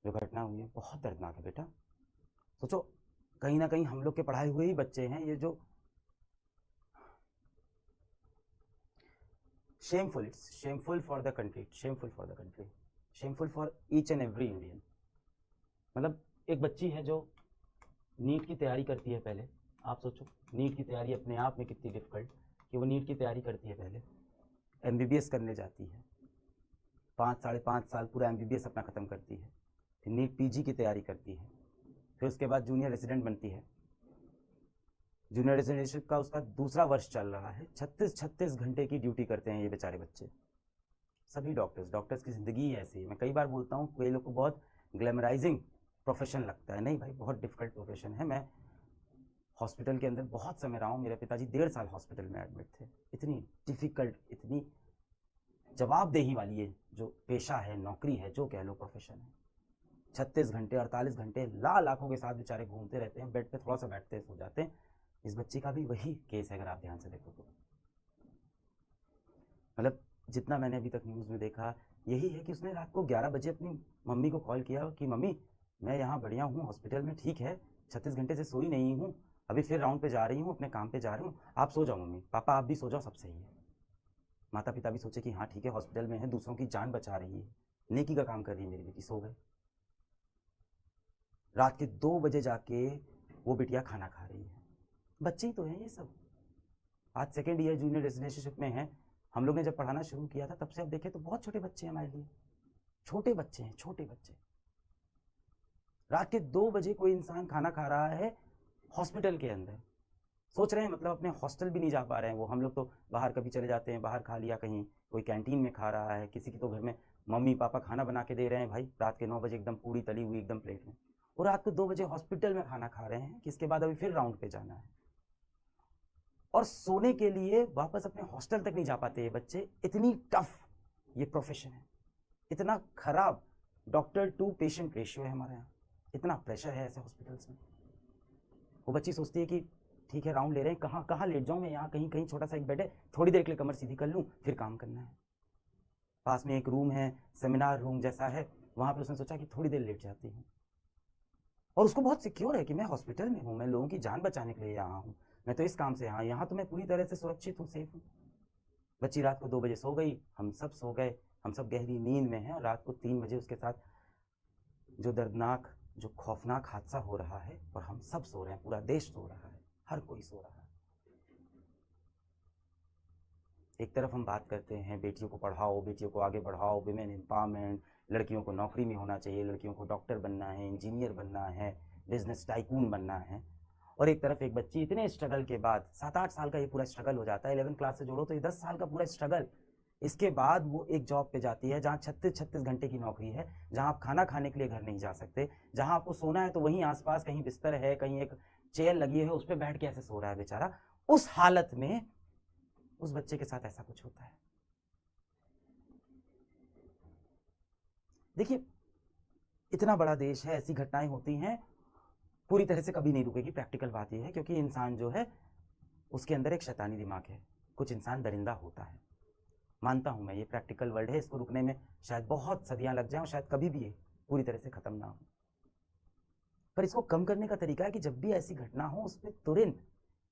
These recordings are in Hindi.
जो घटना हुई है बहुत दर्दनाक है बेटा। सोचो, कहीं ना कहीं हम लोग के पढ़ाए हुए ही बच्चे हैं ये जो। Shameful, it's shameful for the country, shameful for the country, shameful for each and every Indian. मतलब एक बच्ची है जो नीट की तैयारी करती है पहले। आप सोचो, नीट की तैयारी अपने आप में कितनी डिफिकल्ट, कि वो नीट की तैयारी करती है पहले, एमबीबीएस करने जाती है, 5 साढ़े 5 साल पूरा एमबीबीएस अपना ख़त्म करती है, फिर नीट पीजी की तैयारी करती है, फिर उसके बाद जूनियर रेजिडेंट बनती है। जूनियर रेजिडेंटशिप का उसका दूसरा वर्ष चल रहा है, 36 घंटे की ड्यूटी करते हैं ये बेचारे बच्चे। सभी डॉक्टर्स की ज़िंदगी ही ऐसी है। मैं कई बार बोलता हूँ, कई लोग को बहुत ग्लैमराइजिंग प्रोफेशन लगता है, नहीं भाई, बहुत डिफिकल्ट प्रोफेशन है। मैं हॉस्पिटल के अंदर बहुत समय रहा हूँ, मेरे पिताजी 1.5 साल हॉस्पिटल में एडमिट थे। इतनी डिफिकल्ट, इतनी जवाबदेही वाली ये जो पेशा है, नौकरी है, जो कह लो प्रोफेशन है। 36 घंटे 48 घंटे लाल आंखों के साथ बेचारे घूमते रहते हैं, बेड पे थोड़ा सा बैठते हैं, सो जाते हैं। इस बच्ची का भी वही केस है, अगर आप ध्यान से देखो तो। मतलब जितना मैंने अभी तक न्यूज़ में देखा, यही है कि उसने रात को 11 बजे अपनी मम्मी को कॉल किया कि मम्मी, मैं यहाँ बढ़िया हूँ हॉस्पिटल में, ठीक है, 36 घंटे से सोई नहीं हूँ, अभी फिर राउंड पे जा रही हूँ, अपने काम पे जा रही हूँ, आप सो जाओ मम्मी, पापा आप भी सो जाओ, सब सही है। माता पिता भी सोचे कि हाँ ठीक है, हॉस्पिटल में है, दूसरों की जान बचा रही है, नेकी का काम कर रही है मेरी बेटी, सो गए। रात के 2 बजे जाके वो बिटिया खाना खा रही है। बच्चे ही तो हैं ये सब। आज सेकेंड ईयर जूनियर रेजिडेंशिप में है। हम लोग ने जब पढ़ाना शुरू किया था तब से अब देखें तो बहुत छोटे बच्चे हैं हमारे लिए, छोटे बच्चे हैं, छोटे बच्चे। रात के 2 बजे कोई इंसान खाना खा रहा है हॉस्पिटल के अंदर। सोच रहे हैं मतलब अपने हॉस्टल भी नहीं जा पा रहे हैं वो। हम लोग तो बाहर कभी चले जाते हैं, बाहर खा लिया, कहीं कोई कैंटीन में खा रहा है, किसी की तो घर में मम्मी पापा खाना बना के दे रहे हैं भाई, रात के 9 बजे एकदम पूरी तली हुई एकदम प्लेट में। और रात को 2 बजे हॉस्पिटल में खाना खा रहे हैं, कि इसके बाद अभी फिर राउंड पे जाना है। और सोने के लिए वापस अपने हॉस्टल तक नहीं जा पाते ये बच्चे। इतनी टफ ये प्रोफेशन है, इतना खराब डॉक्टर टू पेशेंट रेशियो है हमारे यहाँ, इतना प्रेशर है ऐसे हॉस्पिटल्स में। वो बच्ची सोचती है कि ठीक है राउंड ले रहे हैं, कहाँ कहाँ लेट जाऊँ मैं, यहाँ कहीं कहीं छोटा सा एक बेड है, थोड़ी देर के लिए कमर सीधी कर लूँ, फिर काम करना है। पास में एक रूम है, सेमिनार रूम जैसा है, वहाँ पे उसने सोचा कि थोड़ी देर लेट जाती हूँ। और उसको बहुत सिक्योर है कि मैं हॉस्पिटल में हूँ, मैं लोगों की जान बचाने के लिए यहाँ हूँ, मैं तो इस काम से यहाँ तो मैं पूरी तरह से सुरक्षित हूँ, सेफ हूँ। बच्ची रात को 2 बजे सो गई, हम सब सो गए, हम सब गहरी नींद में हैं, और रात को 3 बजे उसके साथ जो दर्दनाक, जो खौफनाक हादसा हो रहा है, और हम सब सो रहे हैं, पूरा देश सो रहा है, हर कोई सो रहा है। एक तरफ हम बात करते हैं बेटियों को पढ़ाओ, बेटियों को आगे बढ़ाओ, विमेन एम्पावरमेंट, लड़कियों को नौकरी में होना चाहिए, लड़कियों को डॉक्टर बनना है, इंजीनियर बनना है, बिजनेस टाइकून बनना है। और एक तरफ एक बच्ची इतने स्ट्रगल के बाद, 7-8 साल का ये पूरा स्ट्रगल हो जाता है, 11 क्लास से जोड़ो तो ये 10 साल का पूरा स्ट्रगल, इसके बाद वो एक जॉब पे जाती है जहाँ 36-36 घंटे की नौकरी है, जहाँ आप खाना खाने के लिए घर नहीं जा सकते, जहाँ आपको सोना है तो वहीं आसपास कहीं बिस्तर है, कहीं एक चेयर लगी है, उस पर बैठ के ऐसे सो रहा है बेचारा। उस हालत में उस बच्चे के साथ ऐसा कुछ होता है। देखिए, इतना बड़ा देश है, ऐसी घटनाएं होती हैं, पूरी तरह से कभी नहीं रुकेगी। प्रैक्टिकल बात यह है, क्योंकि इंसान जो है उसके अंदर एक शैतानी दिमाग है, कुछ इंसान दरिंदा होता है। मानता हूं मैं, ये प्रैक्टिकल वर्ल्ड है, इसको रुकने में शायद बहुत सदियां लग जाएं, और शायद कभी भी ये पूरी तरह से खत्म ना हो। पर इसको कम करने का तरीका है कि जब भी ऐसी घटना हो उस पर तुरंत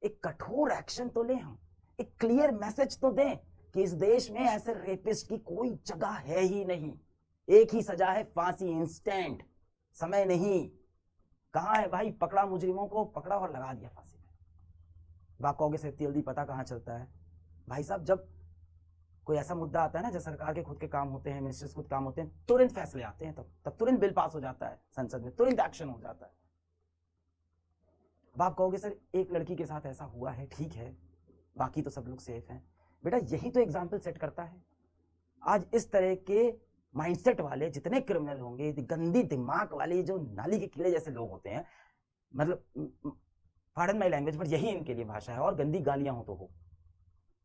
एक कठोर एक्शन तो लें हम, एक क्लियर मैसेज तो दें कि इस देश में ऐसे रेपिस्ट की कोई जगह है ही नहीं, एक ही सजा है, फांसी, इंस्टेंट, समय नहीं। कहाँ है भाई, पकड़ा मुजरिमों को, पकड़ा और लगा दिया फांसी में। आप कहोगे से इतनी जल्दी पता कहाँ चलता है? भाई साहब, जब कोई ऐसा मुद्दा आता है ना, जब सरकार के खुद के काम होते हैं, मिनिस्टर्स खुद काम होते हैं, तुरंत फैसले आते हैं, तब तुरंत बिल पास हो जाता है संसद में, तुरंत एक्शन हो जाता है। अब आप कहोगे सर एक लड़की के साथ ऐसा हुआ है, ठीक है, बाकी तो सब लोग सेफ हैं। बेटा यही तो एग्जाम्पल सेट करता है। आज इस तरह के माइंडसेट वाले जितने क्रिमिनल होंगे, गंदी दिमाग वाले जो नाली के कीड़े जैसे लोग होते हैं, मतलब पार्डन माई लैंग्वेज, पर यही इनके लिए भाषा है, और गंदी गालियां हो तो हो,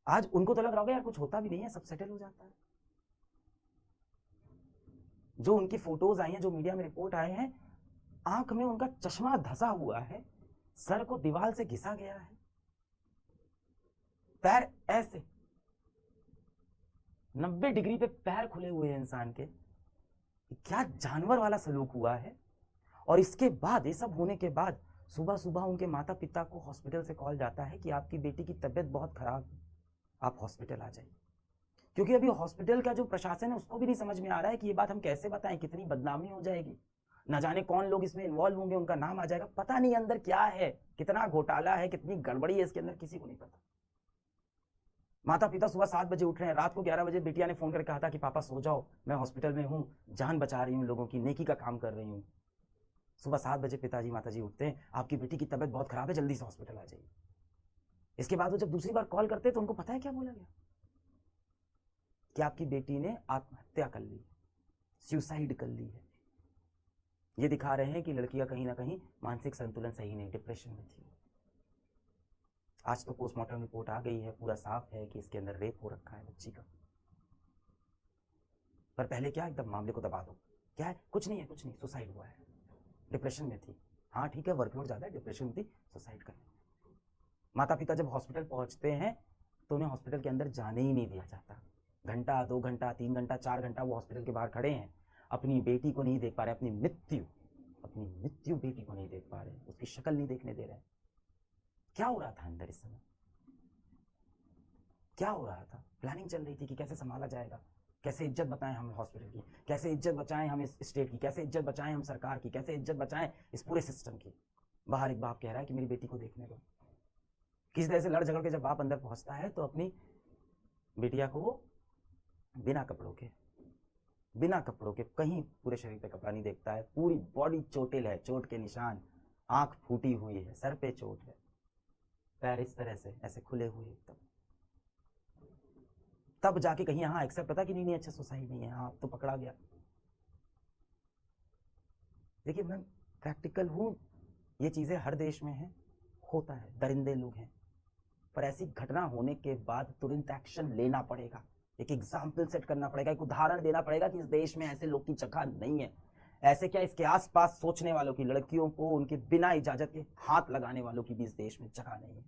आज उनको तो लग रहा होगा यार कुछ होता भी नहीं है, सब सेटल हो जाता है। जो उनकी फोटोज आई हैं, जो मीडिया में रिपोर्ट आए हैं, आंख में उनका चश्मा धसा हुआ है, सर को दीवार से घिसा गया है, पैर ऐसे 90 डिग्री पे पैर खुले हुए हैं इंसान के, क्या जानवर वाला सलूक हुआ है। और इसके बाद, ये सब होने के बाद, सुबह सुबह उनके माता पिता को हॉस्पिटल से कॉल जाता है कि आपकी बेटी की तबीयत बहुत खराब है, आप हॉस्पिटल आ जाइए। क्योंकि अभी हॉस्पिटल का जो प्रशासन है उसको भी नहीं समझ में आ रहा है कि ये बात हम कैसे बताएं, कितनी बदनामी हो जाएगी, ना जाने कौन लोग इसमें इन्वॉल्व होंगे, उनका नाम आ जाएगा, पता नहीं अंदर क्या है, कितना घोटाला है, कितनी गड़बड़ी है इसके अंदर, किसी को नहीं पता। माता पिता सुबह 7 बजे उठ रहे हैं, रात को 11 बजे बिटिया ने फोन करके कहा था कि पापा सो जाओ, मैं हॉस्पिटल में हूँ, जान बचा रही हूँ, लोगों की नेकी का काम कर रही हूँ। सुबह 7 बजे पिताजी माताजी उठते हैं, आपकी बेटी की तबीयत बहुत खराब है, जल्दी से हॉस्पिटल आ जाइए। इसके बाद वो जब दूसरी बार कॉल करते हैं तो उनको पता है क्या बोला गया, कि आपकी बेटी ने आत्महत्या कर ली, सुसाइड कर ली है। ये दिखा रहे हैं कि लड़कियां कहीं ना कहीं मानसिक संतुलन सही नहीं, डिप्रेशन में थी। आज तो पोस्टमार्टम रिपोर्ट आ गई है, पूरा साफ है कि इसके अंदर रेप हो रखा है बच्ची का। पर पहले क्या, एकदम मामले को दबा दो, क्या है, कुछ नहीं है, कुछ नहीं, सुसाइड हुआ है, डिप्रेशन में थी। हाँ ठीक है, वर्कलोड ज़्यादा है, डिप्रेशन में थी, सुसाइड कर ली। माता पिता जब हॉस्पिटल पहुंचते हैं तो उन्हें हॉस्पिटल के अंदर जाने ही नहीं दिया जाता। घंटा, 2 घंटा, 3 घंटा, 4 घंटा वो हॉस्पिटल के बाहर खड़े हैं, अपनी बेटी को नहीं देख पा रहे, अपनी मृत्यु बेटी को नहीं देख पा रहे, उसकी शक्ल नहीं देखने दे रहे। क्या हो रहा था अंदर इस समय, क्या हो रहा था? प्लानिंग चल रही थी कि कैसे संभाला जाएगा, कैसे इज्जत बचाएं हम हॉस्पिटल की, कैसे इज्जत बचाएं हम इस स्टेट की, कैसे इज्जत बचाएं हम सरकार की, कैसे इज्जत बचाएं इस पूरे सिस्टम की। बाहर एक बाप कह रहा है कि मेरी बेटी को देखने दो। किसी तरह से लड़ झगड़ के जब बाप अंदर पहुंचता है तो अपनी बेटिया को वो बिना कपड़ों के कहीं पूरे शरीर पे कपड़ा नहीं देखता है, पूरी बॉडी चोटिल है, चोट के निशान, आंख फूटी हुई है, सर पे चोट है, पैर इस तरह से ऐसे खुले हुए एकदम। तब जाके कहीं हाँ एक्सेप्ट पता कि नहीं अच्छा सुसाइड नहीं है, हाँ तो पकड़ा गया। देखिए मैं प्रैक्टिकल हूँ, ये चीज़ें हर देश में है, होता है, दरिंदे लोग हैं, पर ऐसी घटना होने के बाद तुरंत एक्शन लेना पड़ेगा, एक एग्जाम्पल सेट करना पड़ेगा, एक उदाहरण देना पड़ेगा कि इस देश में ऐसे लोग की जगह नहीं है। ऐसे क्या, इसके आसपास सोचने वालों की, लड़कियों को उनके बिना इजाजत के हाथ लगाने वालों की भी इस देश में जगह नहीं है।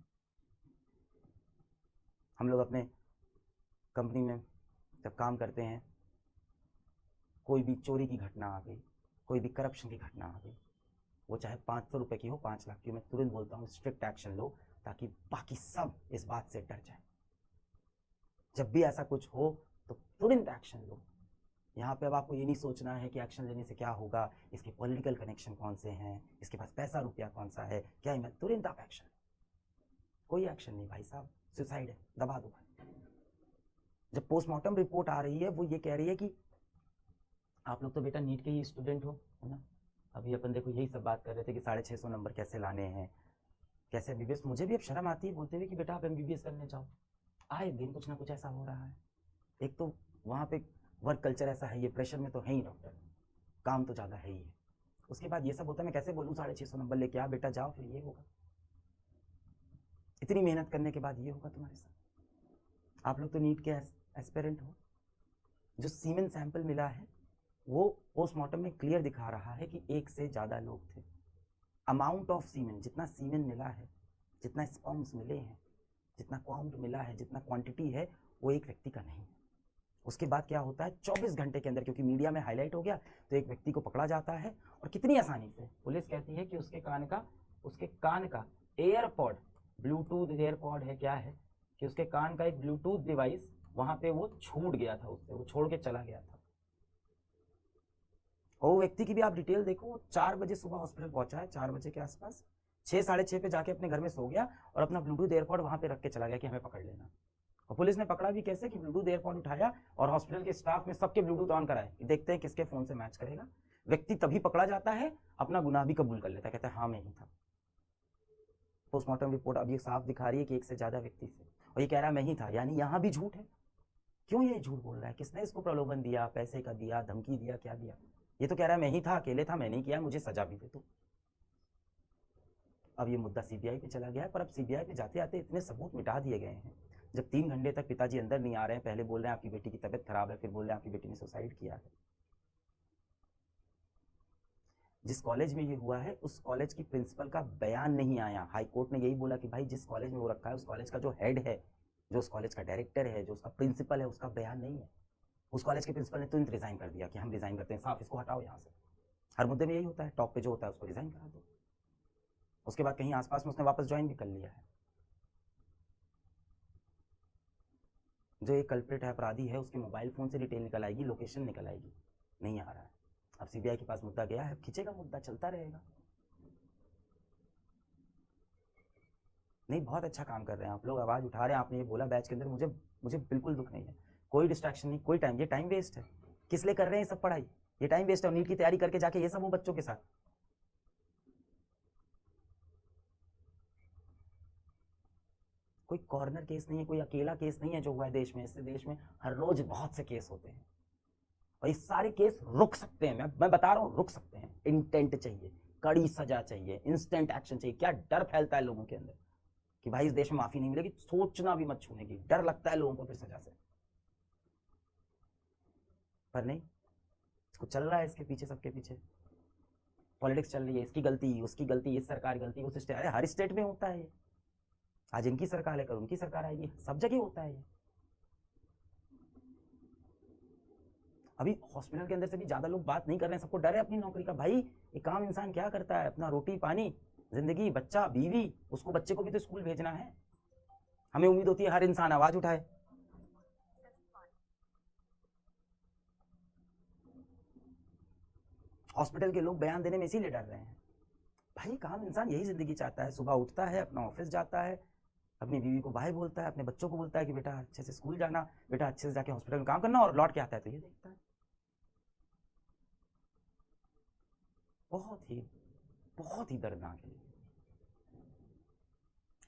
हम लोग अपने कंपनी में जब काम करते हैं, कोई भी चोरी की घटना आ गई, कोई भी करप्शन की घटना आ गई, वो चाहे 500 रुपए की हो, 5 लाख की हो, मैं तुरंत बोलता हूँ स्ट्रिक्ट एक्शन लो, ताकि बाकी सब इस बात से डर जाए। जब भी ऐसा कुछ हो तो तुरंत एक्शन लो। यहाँ पे अब आपको ये नहीं सोचना है कि एक्शन लेने से क्या होगा, इसके पॉलिटिकल कनेक्शन कौन से हैं, इसके पास पैसा रुपया कौन सा है, क्या है, मैं तुरंत आप एक्शन। कोई एक्शन नहीं भाई साहब, सुसाइड है, दबा दो। जब पोस्टमार्टम रिपोर्ट आ रही है वो ये कह रही है कि आप लोग तो बेटा नीट के ही स्टूडेंट हो, है ना, अभी अपन देखो यही सब बात कर रहे थे कि 650 नंबर कैसे लाने हैं, कैसे एमबीबीएस। मुझे भी अब शर्म आती है बोलते हुए कि बेटा आप एमबीबीएस करने जाओ, आए दिन कुछ ना कुछ ऐसा हो रहा है। एक तो वहाँ पे वर्क कल्चर ऐसा है, ये प्रेशर में तो है ही डॉक्टर, काम तो ज़्यादा है ही है, उसके बाद ये सब होता है। मैं कैसे बोलूँ 650 नंबर लेके आ बेटा जाओ, फिर ये होगा, इतनी मेहनत करने के बाद ये होगा तुम्हारे साथ। आप लोग तो नीट के एस्पिरेंट हो। जो सीमेन सैंपल मिला है वो पोस्टमार्टम में क्लियर दिखा रहा है कि 1 से ज़्यादा लोग थे। अमाउंट ऑफ सीमेन, जितना सीमेन मिला है, जितना स्पर्म्स मिले हैं, जितना काउंट मिला है, जितना क्वांटिटी है, वो एक व्यक्ति का नहीं है। उसके बाद क्या होता है, 24 घंटे के अंदर, क्योंकि मीडिया में हाईलाइट हो गया, तो एक व्यक्ति को पकड़ा जाता है, और कितनी आसानी से पुलिस कहती है कि उसके कान का एयरपॉड, ब्लूटूथ एयरपॉड है क्या है, कि उसके कान का एक ब्लूटूथ डिवाइस वहां पे वो छूट गया था, उससे वो छोड़ के चला गया था। और वो व्यक्ति की भी आप डिटेल देखो, 4 बजे सुबह हॉस्पिटल पहुंचा है, 4 बजे के आसपास, 6 साढ़े 6 पे जाके अपने घर में सो गया और अपना ब्लूटूथ एयरपॉड वहां पे रख के चला गया कि हमें पकड़ लेना। और पुलिस ने पकड़ा भी कैसे, कि ब्लूटूथ एयरपॉड उठाया और हॉस्पिटल के स्टाफ में सबके ब्लूटूथ ऑन कराए, देखते हैं किसके फोन से मैच करेगा। व्यक्ति तभी पकड़ा जाता है, अपना गुनाह भी कबूल कर लेता है, कहता है हाँ मैं ही था। पोस्टमार्टम रिपोर्ट अब ये साफ दिखा रही है कि 1 से ज्यादा व्यक्ति से, और ये कह रहा है मैं ही था, यानी यहाँ भी झूठ है। क्यों ये झूठ बोल रहा है, किसने इसको प्रलोभन दिया, पैसे का दिया, धमकी दिया, क्या दिया? ये तो कह रहा है मैं ही था, अकेले था, मैं नहीं किया, मुझे सजा भी दे दो। अब ये मुद्दा सीबीआई पे चला गया है, पर अब सीबीआई पे जाते आते इतने सबूत मिटा दिए गए हैं। जब 3 घंटे तक पिताजी अंदर नहीं आ रहे हैं, पहले बोल रहे हैं आपकी बेटी की तबीयत खराब है, फिर बोल रहे हैं आपकी बेटी ने सुसाइड किया है। जिस कॉलेज में ये हुआ है उस कॉलेज की प्रिंसिपल का बयान नहीं आया। हाई कोर्ट ने यही बोला कि भाई जिस कॉलेज में वो रखा है उस कॉलेज का जो हेड है, जो उस कॉलेज का डायरेक्टर है, जो उसका प्रिंसिपल है, उसका बयान नहीं है। उस कॉलेज के प्रिंसिपल ने तुरंत रिजाइन कर दिया कि हम रिजाइन करते हैं, साफ इसको हटाओ यहाँ से। हर मुद्दे में यही होता है, टॉप पे जो होता है उसको रिजाइन करा दो। उसके बाद कहीं आसपास में उसने वापस ज्वाइन भी कर लिया है। जो एक कल्प्रिट है, अपराधी है, उसके मोबाइल फोन से डिटेल निकल आएगी, लोकेशन निकल आएगी, नहीं आ रहा है। अब सीबीआई के पास मुद्दा गया है, खींचेगा मुद्दा, चलता रहेगा। नहीं, बहुत अच्छा काम कर रहे हैं आप लोग, आवाज उठा रहे हैं। आपने ये बोला बैच के अंदर, मुझे मुझे बिल्कुल दुख नहीं है, कोई डिस्ट्रैक्शन नहीं, कोई टाइम, ये टाइम वेस्ट है। किस लिए कर रहे हैं सब पढ़ाई? ये टाइम वेस्ट है। नीट की तैयारी करके जाके ये सब वो बच्चों के साथ, कोई कॉर्नर केस नहीं है, कोई अकेला केस नहीं है जो हुआ है देश में। इससे देश में हर रोज बहुत से केस होते हैं और ये सारे केस रुक सकते हैं। मैं बता रहा हूँ, रुक सकते हैं। इंटेंट चाहिए, कड़ी सजा चाहिए, इंस्टेंट एक्शन चाहिए। क्या डर फैलता है लोगों के अंदर कि भाई इस देश में माफी नहीं मिलेगी, सोचना भी मत छूने की, डर लगता है लोगों को फिर सजा से। पर नहीं, इसको चल रहा है, इसके पीछे, सबके पीछे पॉलिटिक्स चल रही है। इसकी गलती, उसकी गलती, इस सरकार की गलती, उस स्टेट, अरे हर स्टेट में होता है ये। आज इनकी सरकार है, कल उनकी सरकार आएगी, सब जगह होता है ये। अभी हॉस्पिटल के अंदर से भी ज्यादा लोग बात नहीं कर रहे हैं, सबको डर है अपनी नौकरी का। भाई एक आम इंसान क्या करता है, अपना रोटी पानी, जिंदगी, बच्चा, बीवी, उसको, बच्चे को भी तो स्कूल भेजना है। हमें उम्मीद होती है हर इंसान आवाज उठाए। हॉस्पिटल के लोग बयान देने में इसीलिए डर रहे हैं। भाई काम इंसान यही जिंदगी चाहता है, सुबह उठता है, अपना ऑफिस जाता है, अपनी बीवी को भाई बोलता है, अपने बच्चों को बोलता है कि बेटा अच्छे से स्कूल जाना, बेटा अच्छे से जाके हॉस्पिटल में काम करना, और लौट के आता है तो ये देखता है। बहुत ही, बहुत ही दर्दनाक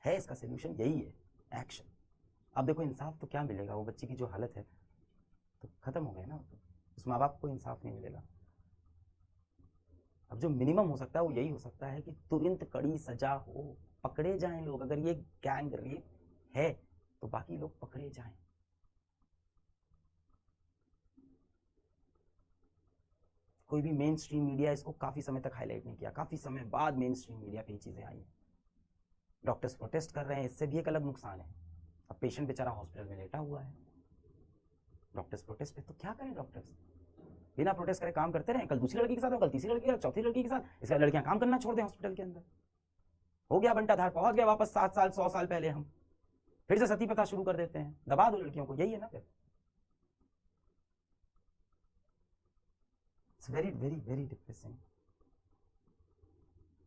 है। इसका सोल्यूशन यही है, एक्शन। अब देखो इंसाफ तो क्या मिलेगा, वो बच्ची की जो हालत है तो खत्म हो गया ना, तो उस माँ बाप को इंसाफ नहीं मिलेगा। अब जो मिनिमम हो सकता है वो यही हो सकता है कि तुरंत कड़ी सजा हो, पकड़े जाएं लोग। अगर ये गैंग रेप है तो बाकी लोग पकड़े जाएं। कोई भी मेन स्ट्रीम मीडिया इसको काफी समय तक हाईलाइट नहीं किया, काफी समय बाद मेन स्ट्रीम मीडिया पे ये चीजें आई। डॉक्टर्स प्रोटेस्ट कर रहे हैं, इससे भी एक अलग नुकसान है। अब पेशेंट बेचारा हॉस्पिटल में लेटा हुआ है, डॉक्टर्स प्रोटेस्ट पे, तो क्या करें डॉक्टर्स? बिना प्रोटेस्ट करे काम करते रहे, कल दूसरी लड़की के साथ, कल तीसरी लड़की के साथ, चौथी लड़की के साथ, इसके बाद लड़कियां काम करना छोड़ दें हॉस्पिटल के अंदर। हो गया बंटाधार, पहुंच गया वापस 7 साल 100 साल पहले। हम फिर से सती प्रथा शुरू कर देते हैं, दबा दो लड़कियों को, यही है ना फिर। It's very very very depressing.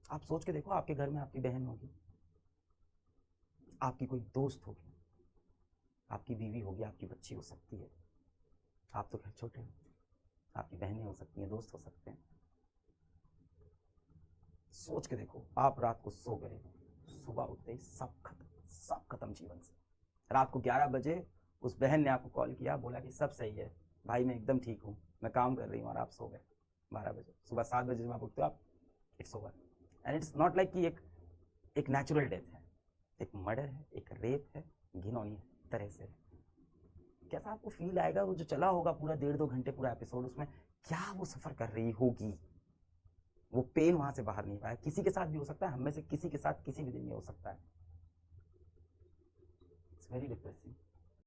आप सोच के देखो, आपके घर में आपकी बहन होगी, आपकी कोई दोस्त होगी, आपकी बीवी होगी, आपकी बच्ची हो सकती है। आप तो खैर छोटे हो, आपकी बहनें हो सकती हैं, दोस्त हो सकते हैं। सोच के देखो, आप रात को सो गए, सुबह उठते ही सब खत्म, सब खत्म जीवन से। रात को 11 बजे उस बहन ने आपको कॉल किया, बोला कि सब सही है भाई, मैं एकदम ठीक हूँ, मैं काम कर रही हूँ, और आप सो गए 12 बजे। सुबह 7 बजे जब आप उठते हो, आप, it's over. And it's not like कि एक नेचुरल डेथ है, एक मर्डर है, एक रेप है, घिनौनी तरह से। कैसा आपको फील आएगा, वो जो चला होगा पूरा 1.5-2 घंटे पूरा एपिसोड, उसमें क्या वो सफर कर रही होगी, वो पेन वहां से बाहर नहीं पाया। किसी के साथ भी हो सकता है, हम में से किसी के साथ किसी भी दिन में हो सकता है। It's very depressing.